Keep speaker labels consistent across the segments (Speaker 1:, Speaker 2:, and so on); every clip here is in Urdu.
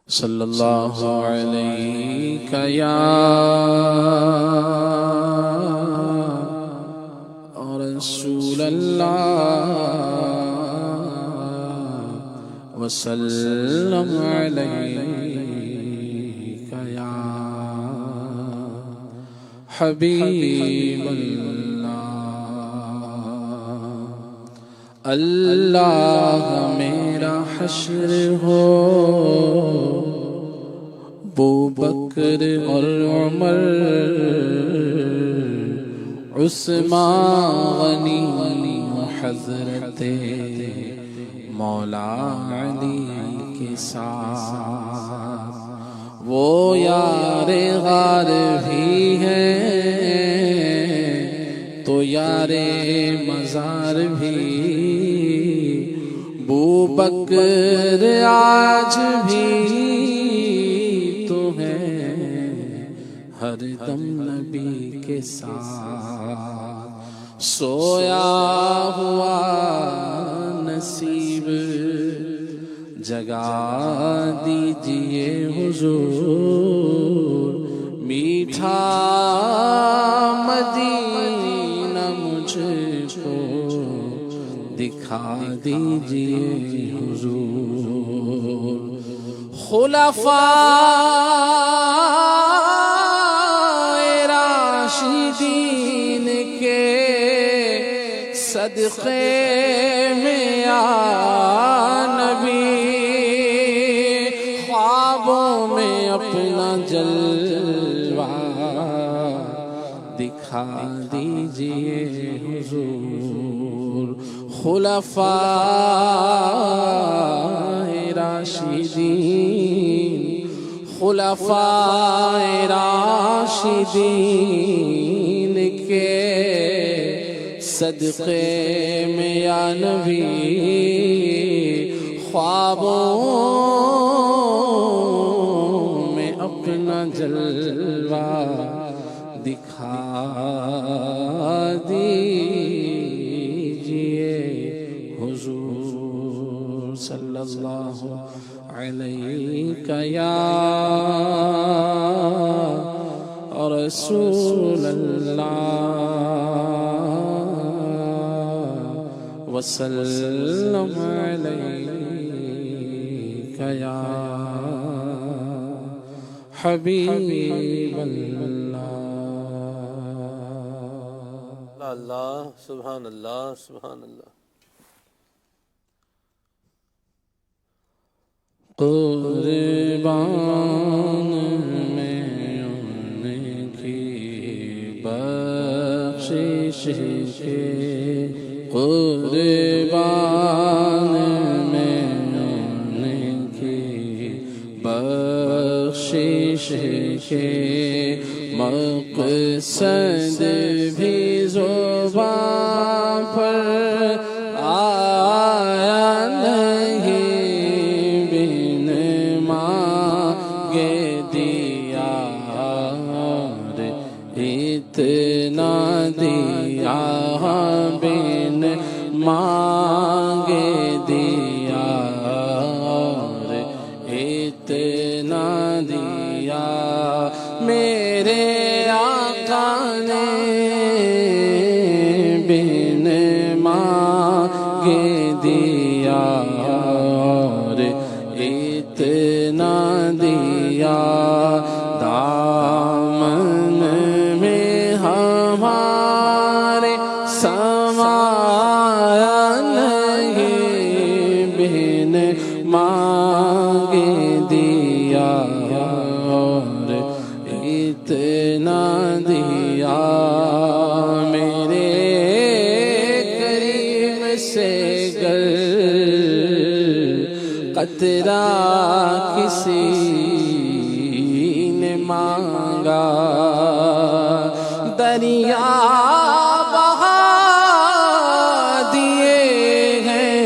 Speaker 1: صلی اللہ علیہ یا رسول اللہ وسلم علیہ یا حبیب اللہ اللہ میرا حشر ہو ابو بکر اور عمر عثمان غنی حضرت مولا علی کے ساتھ وہ یار غار بھی ہیں تو یار مزار بھی ابو بکر آج بھی تو ہے ہر دم نبی کے ساتھ سویا ہوا نصیب جگا دیجئے حضور میٹھا مدینہ مجھ کو دکھا دیجئے حضور خلفائے راشدین کے صدقے میں یا نبی خوابوں میں اپنا جلوہ دکھا دیجئے حضور خلفائے راشدین خلفائے راشدین کے صدقے میں یا نبی خوابوں میں اپنا جلوہ دکھا دیجئے حضور صلی اللہ علیہ یا رسول اللہ وسلم علیہ یا حبیب اللہ
Speaker 2: اللہ سبحان اللہ سبحان اللہ
Speaker 1: قربان میں ان کی بخشش کے قربان میں ان کی بخشش کے مقصد بھی زبان پر آیا نہیں بن مانگے دیار اتنا دیا بن مانگے دیار اتنا دیا میرے آقا نے بن مانگے دیار اتنا دیا دامن میں ہمارے سمایا نہیں بن مانگے دیار اتنا دیا میرے کریم سے گر قطرہ کسی نے مانگا دریا بہا دیے ہیں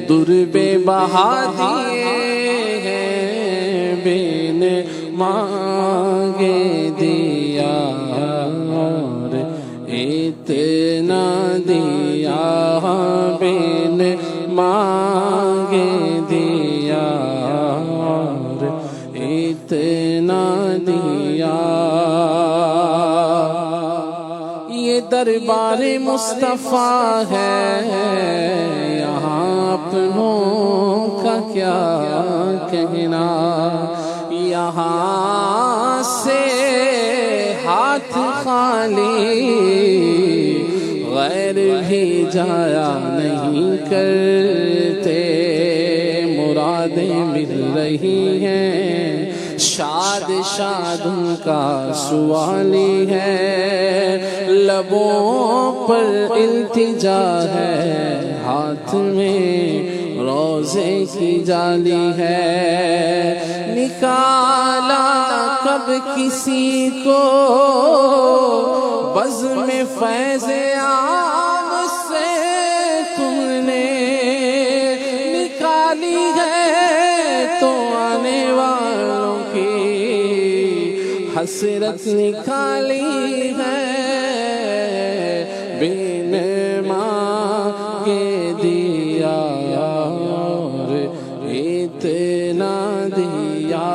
Speaker 1: در بے بہا دیے ہیں بن مانگے دیار اتنا دیا بن مانگے دیا دربار مصطفیٰ ہے، یہاں اپنوں کا کیا کہنا، یہاں سے ہاتھ خالی غیر بھی جایا نہیں کرتے، مرادیں مل رہی ہیں، شاد شاد ان کا سوالی ہے، لبوں پر التجا ہے، ہاتھ میں روزے کی جالی ہے، نکالا کب کسی کو بزم فیض عام سے تم نے، نکالی ہے تو آنے والوں کی حسرت نکالی ہے، بن مانگے دیا اور اتنا دیا،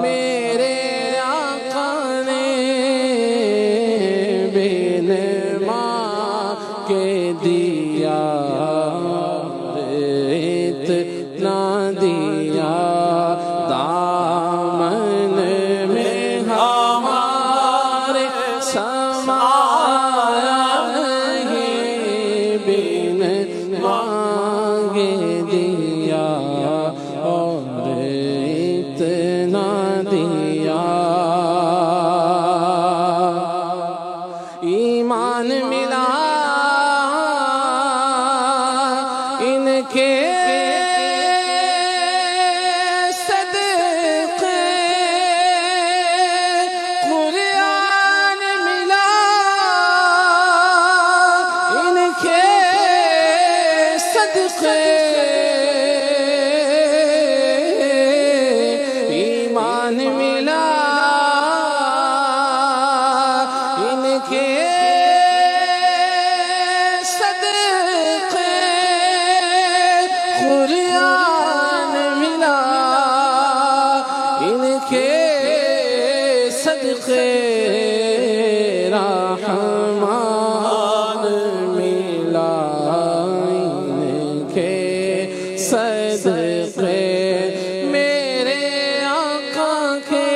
Speaker 1: میرے آقا نے بن مانگے دیا اور اتنا دیا، دامن میں ہمارے سمایا نہیں، بن مانگے دیا اور اتنا دیا، ایمان ملا ان کے صدقے، قرآن ملا ان کے صدقے، ایمان ملا ان کے صدقے، قرآن ملا ان کے صدقے، رحمان ملا ان کے صدقے، میرے آقا کے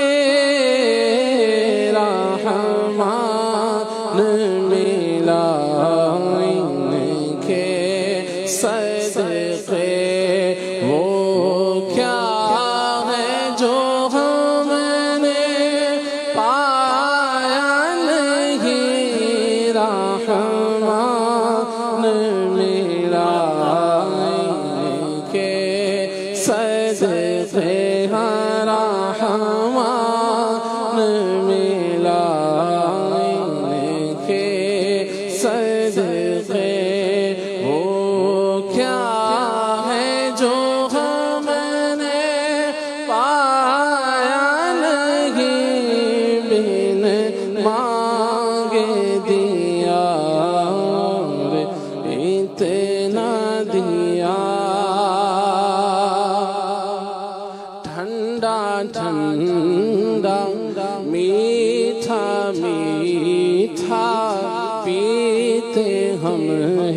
Speaker 1: رحمان ملا ان کے صدقے، وہ کیا ہے جو ہم نے پایا نہیں، رحمان ملا ان کے صدقے، رحمان ملا ان کے صدقے، وہ کیا ہے جو ہم نے پایا نہیں، بن مانگے دیا اور اتنا دیا، ٹھنڈا ٹھنڈا میٹھا میٹھا پیتے ہم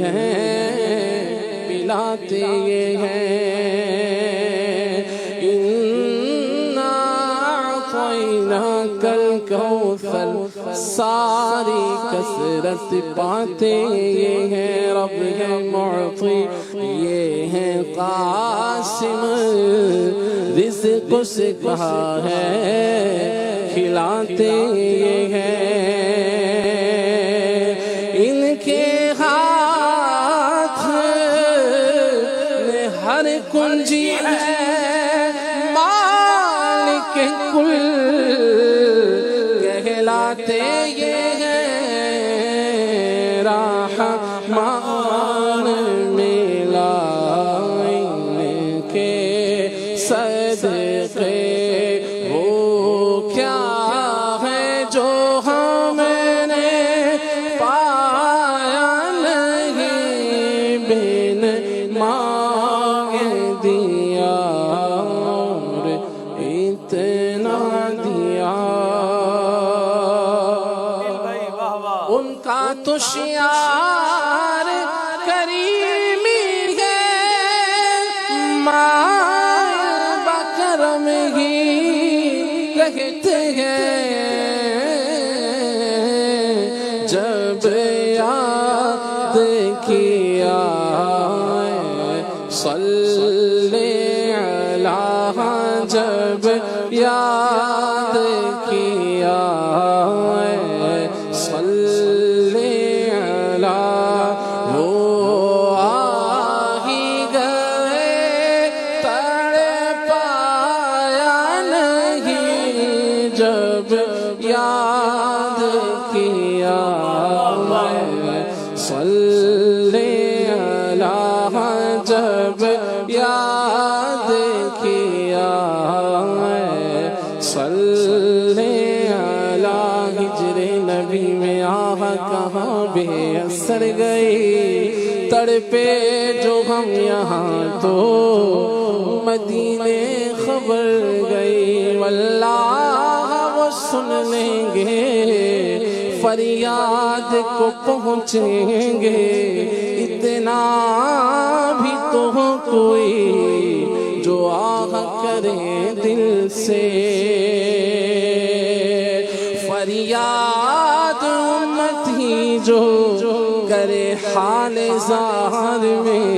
Speaker 1: ہیں، پلاتے یہ ہیں، اِنَّا أَعْطَيْنَاكَ الْكَوْثَرَ، ساری کثرت پاتے یہ ہیں، رب ہے معطی، یہ ہیں قاسم، رزق سے کہا ہے کھلاتے یہ ہیں، ان کے ہاتھ میں ہر کنجی ہے، مالک کل کہلاتے یہ ہیں، رحمان ملا ان کے صدقے، وہ کیا ہے جو ہم نے پایا نہیں، بن مانگے دیا اور اتنا دیا، ان کا تو کرم ہی رہتے ہیں جب یاد کیا صلی علیہ جب یاد کیا صلی علیہ وہ آ ہی گئے تڑپایا نہیں جب یاد کیا صلی علیہ جب یاد کیا صلی علیہ ہجر نبی میں آہ کہاں بے اثر گئی تڑپے جو ہم یہاں تو مدینے خبر گئی واللہ وہ سن لیں گے فریاد کو پہنچیں گے اتنا بھی تو کوئی جو آہ کرے دل سے فریاد امت ہی جو کرے حال ظاہر میں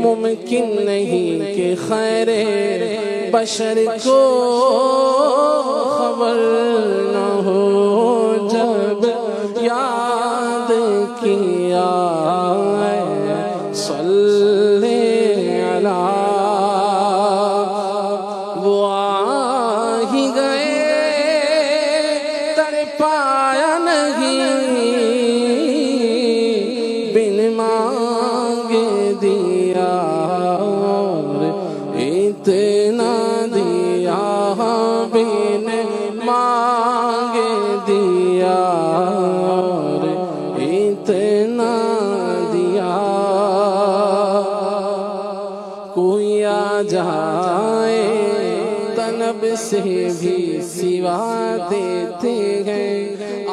Speaker 1: ممکن نہیں کہ خیر بشر کو خبر نہ ہو جب یاد کیا صلی علیہ وہ آ ہی گئے تڑپایا نہیں بن مانگے دیا اتنا دیا بن مانگے دیا اتنا دیا کوئی آ جائے طلب سے بھی سوا دیتے ہیں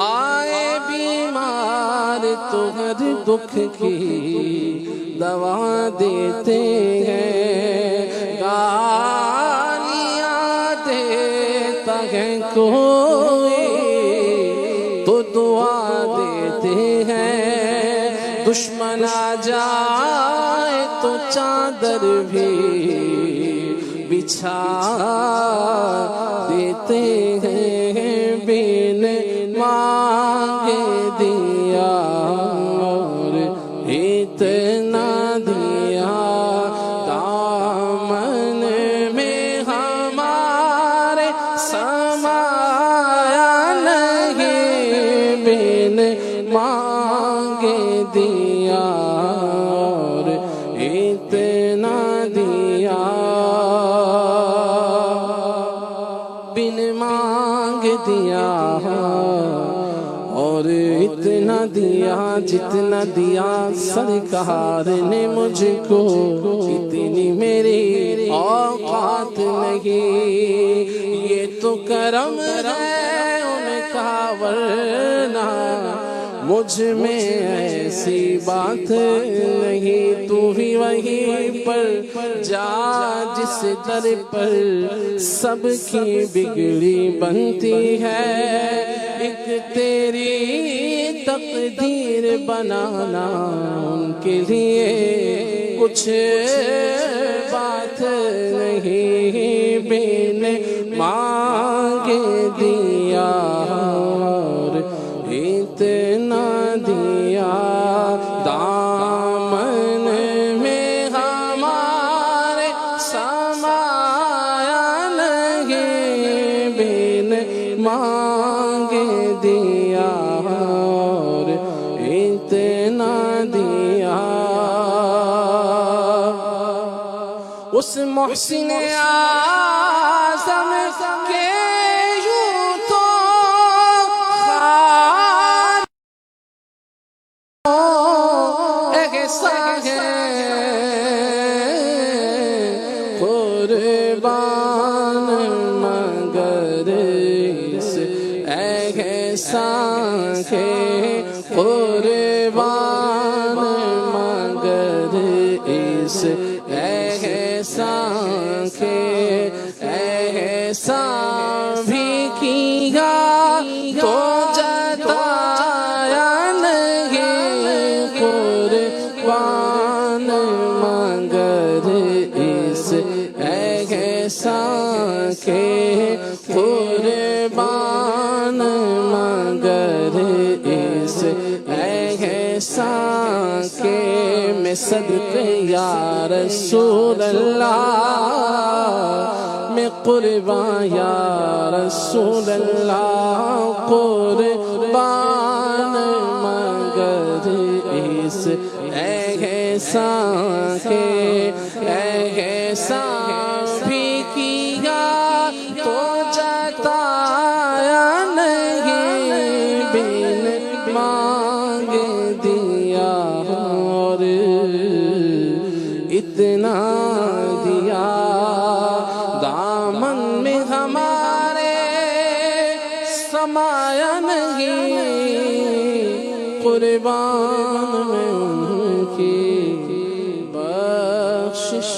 Speaker 1: آئے بیمار تو ہر دکھ کی دوا دیتے ہیں گالیاں دیتا ہے کوئی تو دعا دیتے ہیں دشمن آ جائے تو چادر بھی بچھا دیتے ہیں بن مانگے دیا اور اتنا دیا دامن میں ہمارے سمایا نہیں بن مانگے دیا اور اتنا دیا بن مانگ دیا اور اتنا دیا جتنا دیا سرکار نے مجھ کو اتنی میری اوقات نہیں یہ تو کرم ہے ان کا ورنہ مجھ میں ایسی بات نہیں تو بھی وہیں پر جا جس در پر سب کی بگڑی بنتی ہے ایک تیری تقدیر بنانا ان کے لیے کچھ بات نہیں بن مانگے دیا اور اتنا دیا دامن میں ہمارے سمایا نہیں بن مانگے دیا اور اتنا دیا اس محسن اعظم کے یوں تو قربان مگر اس احسان کے قربان مگر اس احسان احسان کے احسان بھی کیا تو جتایا نہیں قربان مگر اس احسان کے قربان مگر اس احسان کے میں صدقے یا رسول اللہ میں قربان یا رسول اللہ قربان مگر اس احسان کے احسان بھی کیا تو جتایا نہیں بن مانگ دیا اور اتنا دیا دامن میں ہمارے سمایا نہیں قربان میں ان کی بخشش